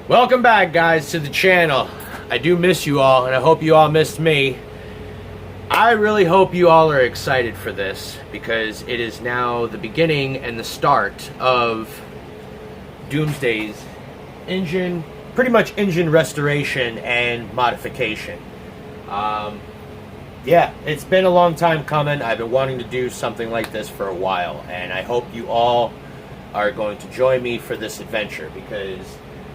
Welcome back, guys, to the channel. I do miss you all, and I hope you all missed me. I really hope you all are excited for this, because it is now the beginning and the start of Doomsday's engine, pretty much engine restoration and modification. Yeah, it's been a long time coming. I've been wanting to do something like this for a while, and I hope you all are going to join me for this adventure, because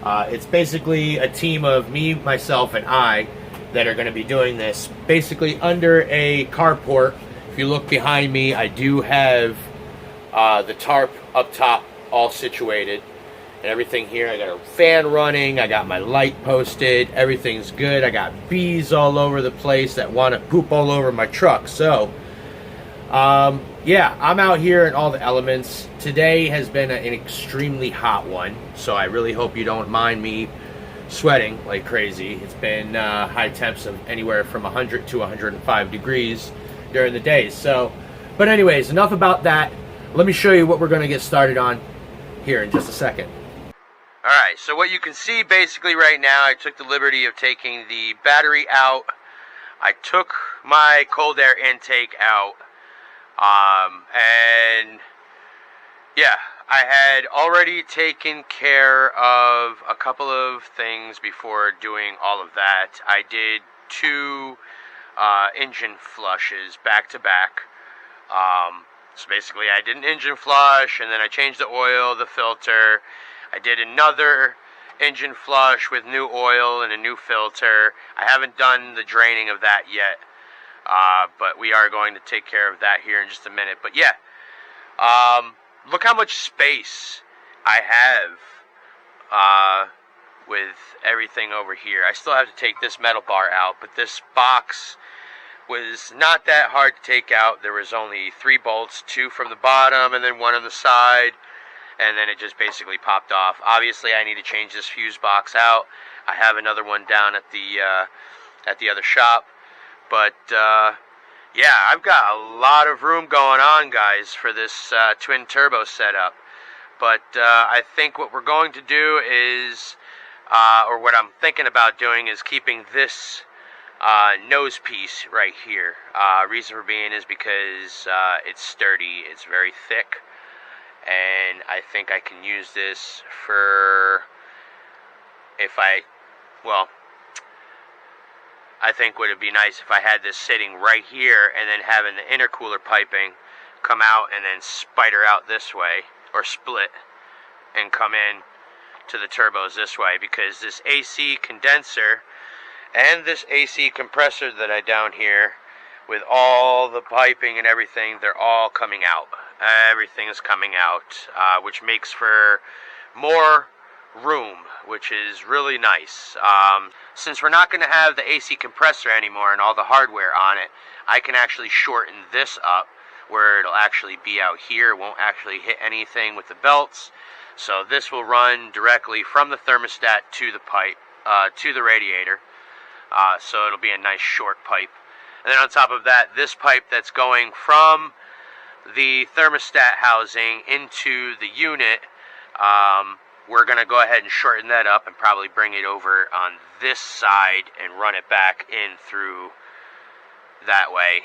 it's basically a team of me, myself, and I that are going to be doing this basically under a carport. If you look behind me, I do have the tarp up top all situated and everything here. I got a fan running, I got my light posted, everything's good. I got bees all over the place that want to poop all over my truck. So yeah, I'm out here in all the elements. Today has been an extremely hot one, so I really hope you don't mind me sweating like crazy. It's been high temps of anywhere from 100 to 105 degrees during the days. So, but anyways, enough about that. Let me show you what we're going to get started on here in just a second. Alright, so what you can see basically right now, I took the liberty of taking the battery out. I took my cold air intake out. And yeah, I had already taken care of a couple of things before doing all of that. I did two engine flushes back to back. So basically I did an engine flush, and then I changed the oil, the filter. I did another engine flush with new oil and a new filter. I haven't done the draining of that yet. But we are going to take care of that here in just a minute. But yeah, look how much space I have with everything over here. I still have to take this metal bar out, but this box was not that hard to take out. There was only 3 bolts, 2 from the bottom and then 1 on the side, and then it just basically popped off. Obviously I need to change this fuse box out. I have another one down at the other shop. But, yeah, I've got a lot of room going on, guys, for this twin turbo setup. But I think what we're going to do is, or what I'm thinking about doing, is keeping this nose piece right here. Reason for being is because it's sturdy, it's very thick, and I think I can use this for, I think would it be nice if I had this sitting right here and then having the intercooler piping come out and then spider out this way, or split and come in to the turbos this way, because this AC condenser and this AC compressor that I down here with all the piping and everything, they're all coming out. Everything is coming out, which makes for more room, which is really nice. Since we're not going to have the AC compressor anymore and all the hardware on it, I can actually shorten this up where it'll actually be out here. It won't actually hit anything with the belts. So this will run directly from the thermostat to the pipe, to the radiator. So it'll be a nice short pipe. And then on top of that, this pipe that's going from the thermostat housing into the unit, we're going to go ahead and shorten that up and probably bring it over on this side and run it back in through that way,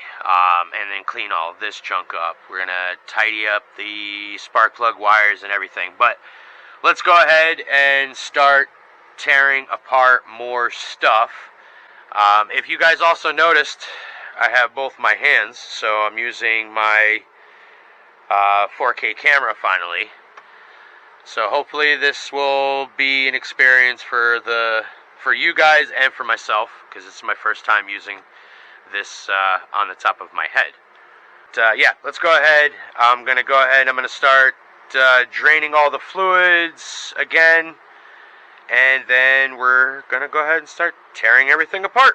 and then clean all of this junk up. We're going to tidy up the spark plug wires and everything. But let's go ahead and start tearing apart more stuff. If you guys also noticed, I have both my hands, so I'm using my 4K camera finally. So hopefully this will be an experience for you guys and for myself, because it's my first time using this on the top of my head. But, yeah, let's go ahead. I'm going to start draining all the fluids again, and then we're going to go ahead and start tearing everything apart.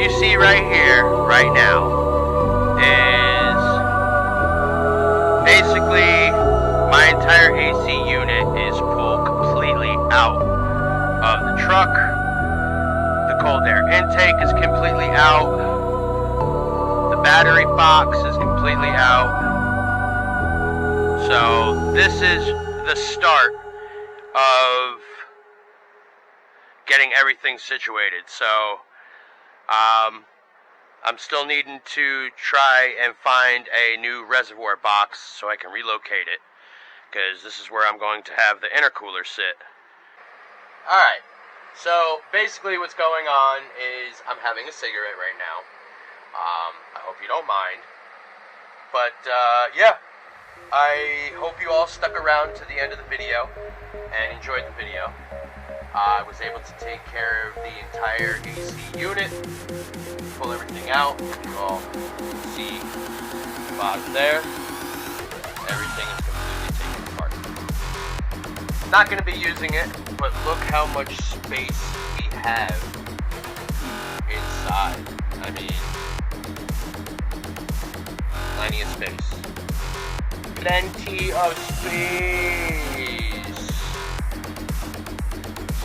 you see right here, right now, is basically my entire AC unit is pulled completely out of the truck. The cold air intake is completely out. The battery box is completely out. So this is the start of getting everything situated. So I'm still needing to try and find a new reservoir box so I can relocate it, because this is where I'm going to have the intercooler sit. Alright, so basically what's going on is I'm having a cigarette right now. I hope you don't mind. But yeah, I hope you all stuck around to the end of the video and enjoyed the video. I was able to take care of the entire AC unit, pull everything out. You all see the bottom there. Everything is completely taken apart. Not going to be using it, but look how much space we have inside. I mean, plenty of space. Plenty of space.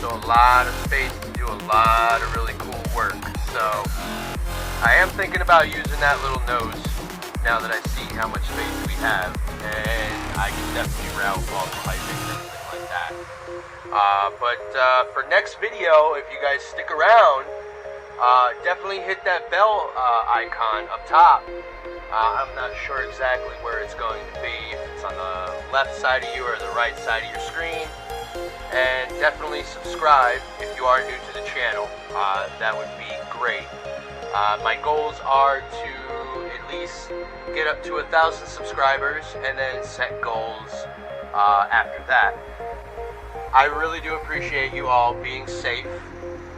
So a lot of space to do a lot of really cool work. So I am thinking about using that little nose now that I see how much space we have, and I can definitely route all the piping and everything like that. But for next video, if you guys stick around, definitely hit that bell icon up top. I'm not sure exactly where it's going to be, if it's on the left side of you or the right side of your screen. And definitely subscribe if you are new to the channel. That would be great. My goals are to at least get up to 1,000 subscribers and then set goals after that. I really do appreciate you all being safe,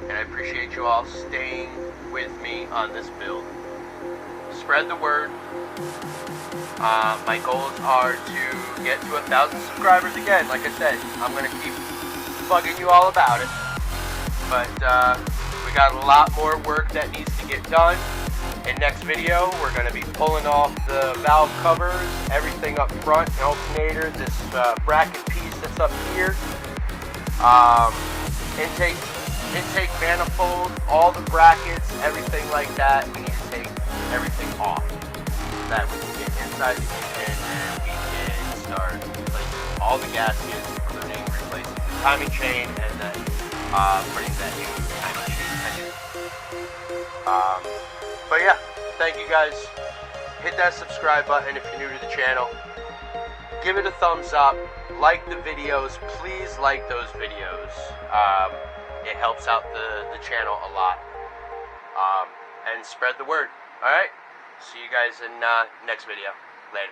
and I appreciate you all staying with me on this build. Spread the word. My goals are to get to 1,000 subscribers again. Like I said, I'm going to keep bugging you all about it. But we got a lot more work that needs to get done. In next video, we're going to be pulling off the valve covers, everything up front, alternator, this bracket piece that's up here, intake manifold, all the brackets, everything like that. We need to take everything off so that we can get inside the engine and we can start replacing all the gaskets, including replacing the timing chain and then putting that new timing chain tension. But yeah, thank you guys. Hit that subscribe button if you're new to the channel. Give it a thumbs up. Like the videos. Please like those videos. It helps out the channel a lot. And spread the word. Alright? See you guys in next video. Later.